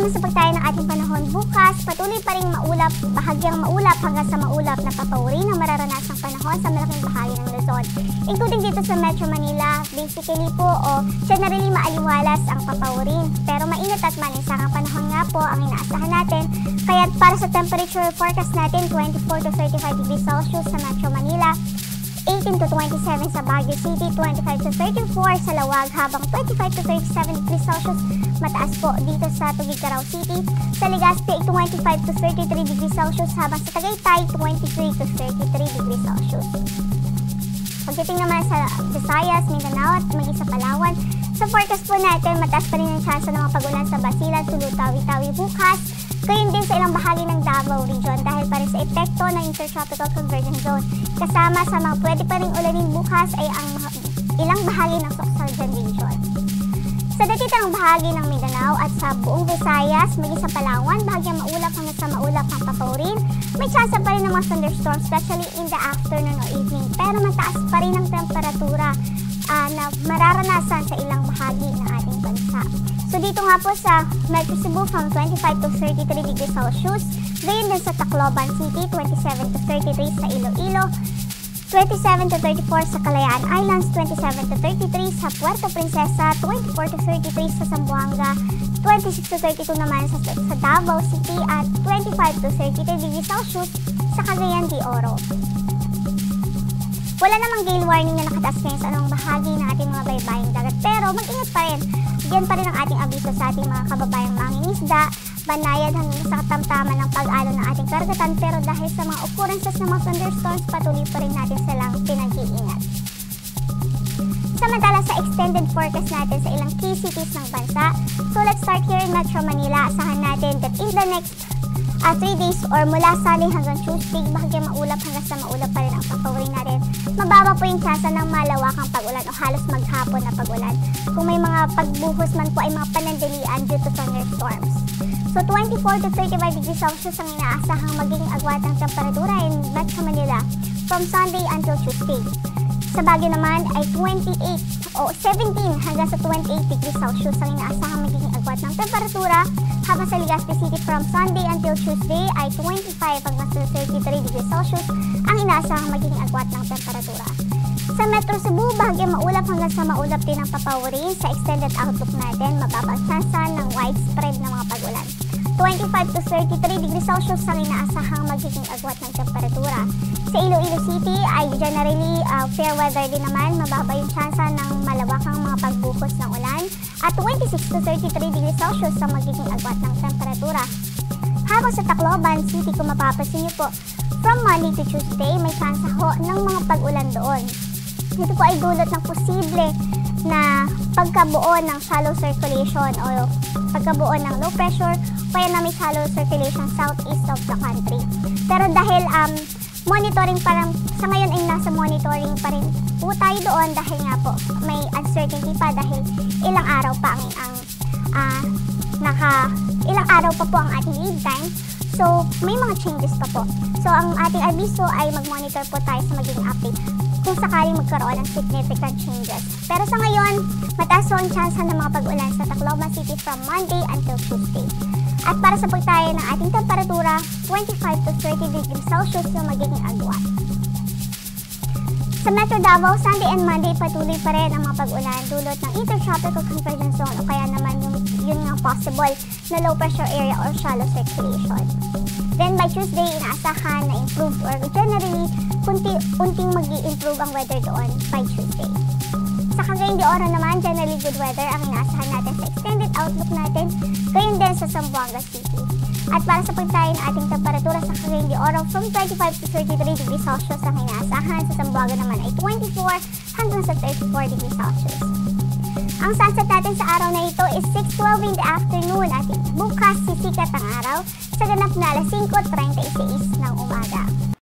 Hanggang sa pagtayo ng ating panahon bukas, patuloy pa rin maulap, bahagyang maulap hanggang sa maulap na papaurin ang mararanasang panahon sa malaking bahagi ng Luzon. Including dito sa Metro Manila, basically po generally maaliwalas ang papaurin. Pero mainit at maninsakang panahon nga po ang inaasahan natin. Kaya para sa temperature forecast natin, 24 to 35 degrees Celsius sa Metro Manila, 18 to 27 sa Baguio City, 25 to 34 sa Lawag, habang 25 to 37 degrees Celsius mataas po dito sa Tuguegarao City. Sa Legazpi, 25 to 33 degrees Celsius, habang sa Tagaytay, 23 to 33 degrees Celsius. Pagdating naman sa Visayas, Mindanao at maging sa Palawan, sa forecast po natin, mataas pa rin ang chance ng mga pag-ulan sa Basilan, Sulu, Tawi-Tawi bukas. Gayon din sa ilang bahagi ng Davao Region dahil pa rin sa epekto ng Intertropical Convergence Zone. Kasama sa mga pwede pa rin ulanin bukas ay ang ilang bahagi ng Sorsogon Region. Sa datitang bahagi ng Mindanao at sa buong Visayas, maging sa Palawan, bahagyang maulap hanggang sa maulap ang papaurin. May chance pa rin ng mga thunderstorms, especially in the afternoon or evening. Pero mataas pa rin ang temperatura na mararanasan sa ilang bahagi ng ating bansa. So dito nga po sa Metro Cebu from 25 to 33 degrees Celsius, gayon din sa Tacloban City, 27 to 33 sa Iloilo, 27 to 34 sa Kalayaan Islands, 27 to 33 sa Puerto Princesa, 24 to 33 sa Zamboanga, 26 to 32 naman sa Davao City at 25 to 33 degrees Celsius sa Cagayan de Oro. Wala namang gale warning na nakataas ngayon sa anong bahagi ng ating mga baybaying dagat, pero mag-ingat pa rin. Diyan pa rin ang ating abiso sa ating mga kababayang mangingisda, banayad hanggang sa katamtaman ng pag-alon ng ating karagatan, pero dahil sa mga occurrences ng mga thunderstorms, patuloy pa rin natin silang pinag-iingat. Samantala sa extended forecast natin sa ilang key cities ng bansa, so let's start here in Metro Manila. Asahan natin that in the next 3 days or mula Sunday hanggang Tuesday, bahagyang maulap hanggang sa maulap pa rin ang papaurin natin. Mababa po yung tsansa ng malawakang pag-ulan o halos maghapon na pag-ulan. Kung may mga pagbuhos man po ay mga panandalian due to thunderstorms. So 24 to 35 degrees Celsius ang inaasahang magiging agwat ng temperatura in Metro Manila from Sunday until Tuesday. Sa Baguio naman ay 28 o 17 hanggang sa 28 degrees Celsius ang inaasahang magiging agwat ng temperatura, habang sa Legazpi City from Sunday until Tuesday ay 25 hanggang sa 33 degrees Celsius ang inaasahang magiging agwat ng temperatura. Sa Metro Cebu, bahagyang maulap hanggang sa maulap din ang papaurin. Sa extended outlook natin, mababa ang tsansa ng widespread na mga pag-ulan. 25 to 33 degrees Celsius ang inaasahang magiging agwat ng temperatura. Sa Iloilo City ay generally fair weather din naman, mababa yung tsansa ng malawakang mga pagbuhos ng ulan at 26 to 33 degrees Celsius ang magiging agwat ng temperatura. Habang sa Tacloban City, kung mapapansin niyo po, from Monday to Tuesday may tsansa ho ng mga pag-ulan doon. Ito po ay dulot ng posible na pagkabuo ng shallow circulation o pagkabuo ng low pressure, kaya na may shallow circulation southeast of the country. Pero dahil monitoring parang sa ngayon ay nasa monitoring pa rin po tayo doon dahil nga po may uncertainty pa dahil ilang araw pa ilang araw pa po ang ating lead time. So may mga changes pa po. So ang ating abiso ay mag-monitor po tayo sa magiging update kung sakaling magkaroon ng significant changes. Pero sa ngayon, mataas ang chance ng mga pag-ulan sa Tacloban City from Monday until Tuesday. At para sa pagtayo ng ating temperatura, 25 to 30 degrees Celsius yung magiging agwat. Sa Metro Davao, Sunday and Monday patuloy pa rin ang mga pag-ulan dulot ng Intertropical Convergence Zone o kaya naman yun nga possible na low pressure area or shallow circulation. Then by Tuesday, inaasahan na improved or generally unting mag-i-improve ang weather doon by Tuesday. Sa Cagayan de Oro naman, generally good weather ang inaasahan natin sa extended outlook natin, gayon din sa Zamboanga City. At para sa pagtayo ng ating temperatura sa Cagayan de Oro, from 25 to 33 degrees Celsius ang inaasahan. Sa Zamboanga naman ay 24 hanggang sa 34 degrees Celsius. Ang sunset natin sa araw na ito is 6:12 in the afternoon at bukas sisikat ang araw sa ganap na alas 5:36 ng umaga.